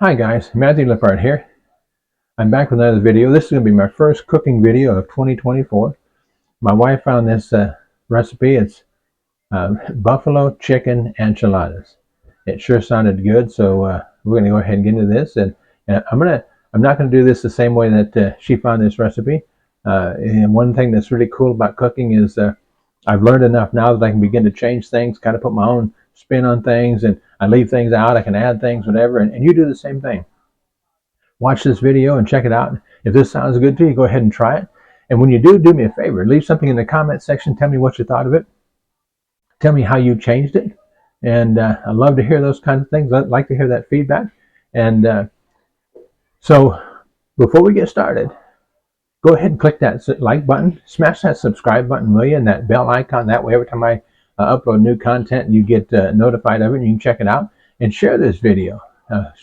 Hi guys, Matthew Lippard here. I'm back with another video. This is going to be my first cooking video of 2024. My wife found this recipe. It's Buffalo Chicken Enchiladas. It sure sounded good, so we're going to go ahead and get into this. And I'm not going to do this the same way that she found this recipe. And one thing that's really cool about cooking is I've learned enough now that I can begin to change things, kind of put my own spin on things, and I leave things out. I can add things, whatever, and you do the same thing. Watch this video and check it out. If this sounds good to you, go ahead and try it. And when you do, do me a favor. Leave something in the comment section. Tell me what you thought of it. Tell me how you changed it. And I love to hear those kinds of things. I'd like to hear that feedback. And so before we get started, go ahead and click that like button. Smash that subscribe button, will you? And that bell icon. That way, every time I upload new content, you get notified of it and you can check it out. And share this video.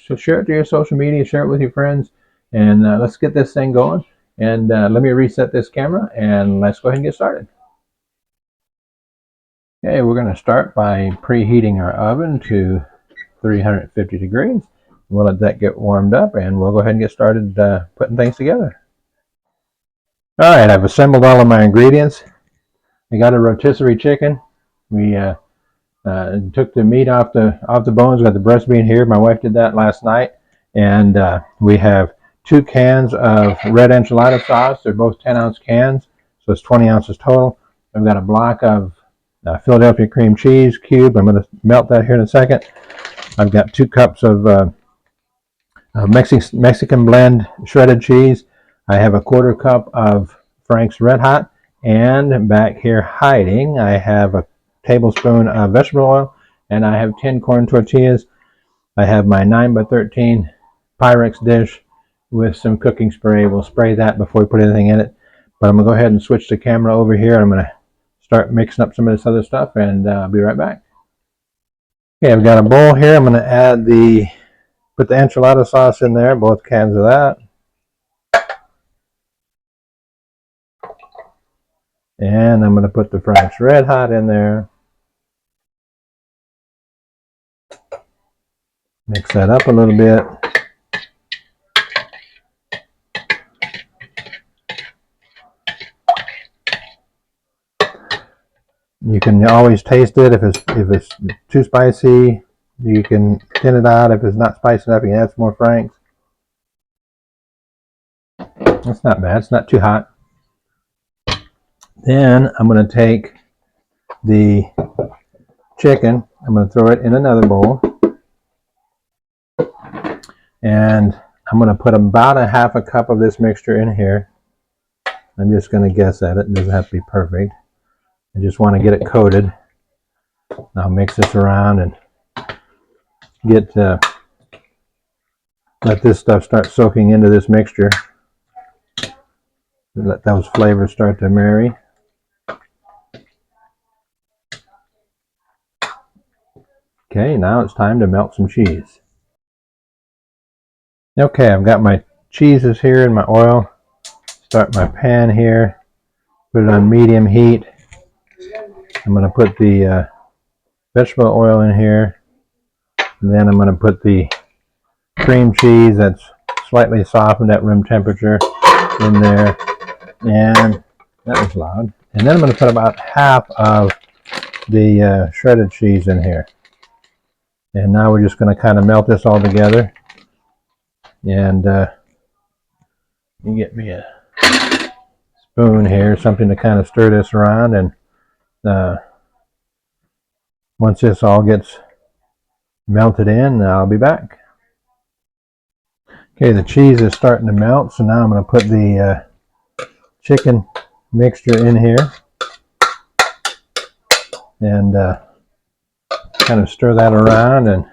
So share it to your social media, share it with your friends, and let's get this thing going. And let me reset this camera, and let's go ahead and get started. Okay, we're going to start by preheating our oven to 350 degrees. We'll let that get warmed up, and we'll go ahead and get started putting things together. All right, I've assembled all of my ingredients. I got a rotisserie chicken. We took the meat off the bones. Got the breast meat here. My wife did that last night, and we have 2 cans of red enchilada sauce. They're both 10-ounce cans, so it's 20 ounces total. I've got a block of Philadelphia cream cheese cube. I'm going to melt that here in a second. I've got 2 cups of Mexican blend shredded cheese. I have a 1/4 cup of Frank's Red Hot, and back here hiding, I have a tablespoon of vegetable oil, and I have 10 corn tortillas. I have my 9x13 Pyrex dish with some cooking spray. We'll spray that before we put anything in it. But I'm going to go ahead and switch the camera over here. I'm going to start mixing up some of this other stuff, and I'll be right back. Okay, I've got a bowl here. I'm going to add put the enchilada sauce in there, both cans of that. And I'm going to put the Frank's Red Hot in there. Mix that up a little bit. You can always taste it. If it's too spicy, you can thin it out. If it's not spicy enough, you can add some more Frank's. That's not bad. It's not too hot. Then I'm going to take the chicken. I'm going to throw it in another bowl. And I'm going to put about a 1/2 cup of this mixture in here. I'm just going to guess at it. It doesn't have to be perfect. I just want to get it coated. I'll mix this around and let this stuff start soaking into this mixture. Let those flavors start to marry. Okay, now it's time to melt some cheese. Okay, I've got my cheeses here and my oil. Start my pan here. Put it on medium heat. I'm going to put the vegetable oil in here. And then I'm going to put the cream cheese that's slightly softened at room temperature in there. And that was loud. And then I'm going to put about 1/2 of the shredded cheese in here. And now we're just going to kind of melt this all together. And you get me a spoon here, something to kind of stir this around. And once this all gets melted in, I'll be back. Okay, the cheese is starting to melt, so now I'm going to put the chicken mixture in here and kind of stir that around and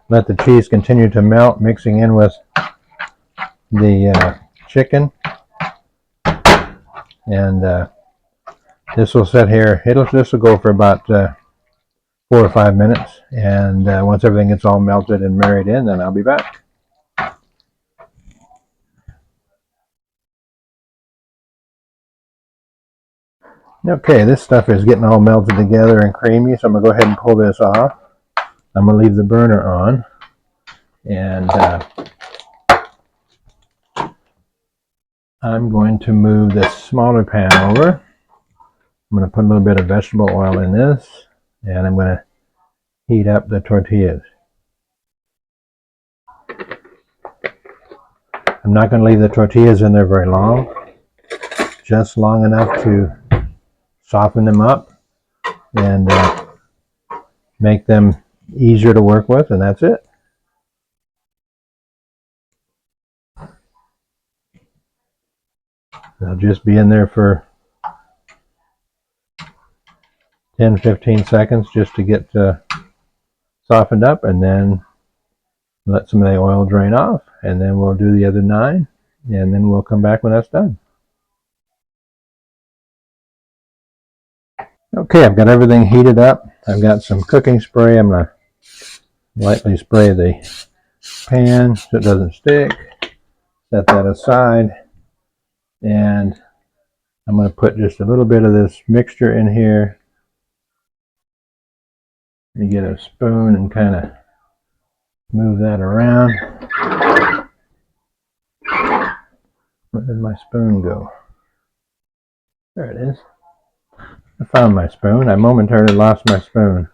let the cheese continue to melt, mixing in with the chicken. And this will sit here. This will go for about 4 or 5 minutes. And once everything gets all melted and married in, then I'll be back. Okay, this stuff is getting all melted together and creamy, so I'm going to go ahead and pull this off. I'm going to leave the burner on. And I'm going to move this smaller pan over. I'm going to put a little bit of vegetable oil in this, and I'm going to heat up the tortillas. I'm not going to leave the tortillas in there very long, just long enough to soften them up and make them easier to work with, and that's it. They'll just be in there for 10-15 seconds just to get softened up, and then let some of the oil drain off, and then we'll do the other 9, and then we'll come back when that's done. Okay, I've got everything heated up. I've got some cooking spray. I'm going to lightly spray the pan so it doesn't stick. Set that aside, and I'm going to put just a little bit of this mixture in here. Let me get a spoon and kind of move that around. Where did my spoon go? There it is. I found my spoon. I momentarily lost my spoon.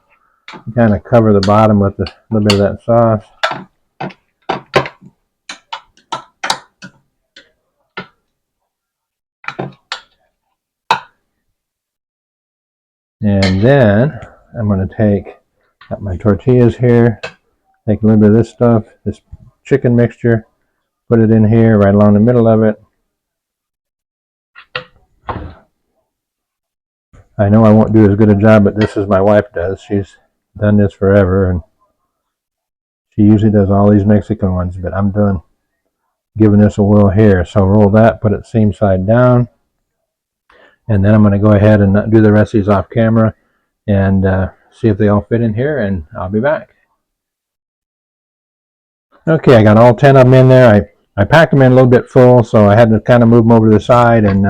Kind of cover the bottom with a little bit of that sauce. And then I'm going to got my tortillas here, take a little bit of this stuff, this chicken mixture, put it in here right along the middle of it. I know I won't do as good a job, but this is my wife does. She's done this forever, and she usually does all these Mexican ones, but I'm giving this a whirl here. So roll that, put it seam side down, and then I'm going to go ahead and do the rest of these off camera and see if they all fit in here, and I'll be back. Okay, I got all 10 of them in there. I packed them in a little bit full, so I had to kind of move them over to the side, and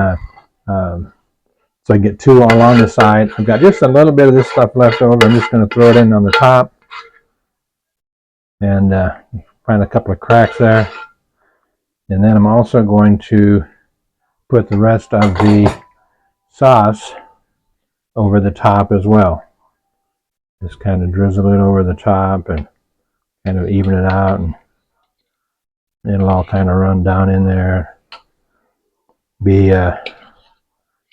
so I get 2 all along the side. I've got just a little bit of this stuff left over. I'm just going to throw it in on the top and find a couple of cracks there. And then I'm also going to put the rest of the sauce over the top as well. Just kind of drizzle it over the top and kind of even it out, and it'll all kind of run down in there. Be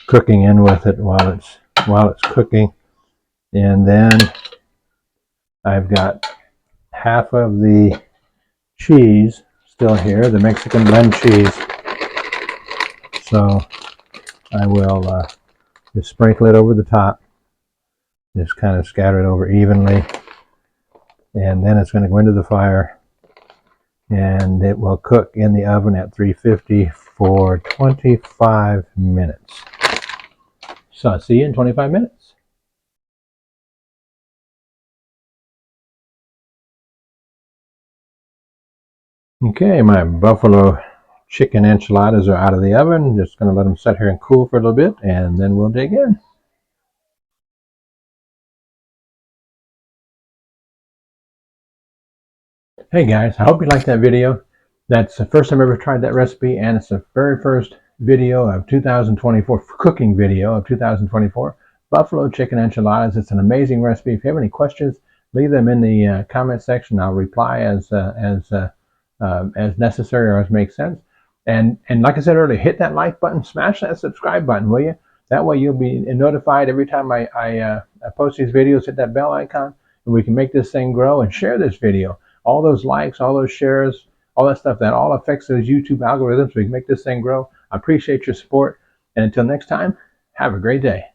cooking in with it while it's cooking. And then I've got half of the cheese still here, the Mexican blend cheese. So I will just sprinkle it over the top, just kind of scatter it over evenly, and then it's going to go into the fire, and it will cook in the oven at 350 for 25 minutes. So I'll see you in 25 minutes. Okay, my Buffalo Chicken Enchiladas are out of the oven. Just going to let them sit here and cool for a little bit, and then we'll dig in. Hey guys, I hope you liked that video. That's the first time I ever tried that recipe, and it's the very first video of 2024, cooking video of 2024, Buffalo Chicken Enchiladas. It's an amazing recipe. If you have any questions, leave them in the comment section. I'll reply as necessary or as makes sense. And like I said earlier, hit that like button, smash that subscribe button, will you? That way you'll be notified every time I post these videos. Hit that bell icon, and we can make this thing grow. And share this video. All those likes, all those shares, all that stuff, that all affects those YouTube algorithms. So we can make this thing grow. I appreciate your support. And until next time, have a great day.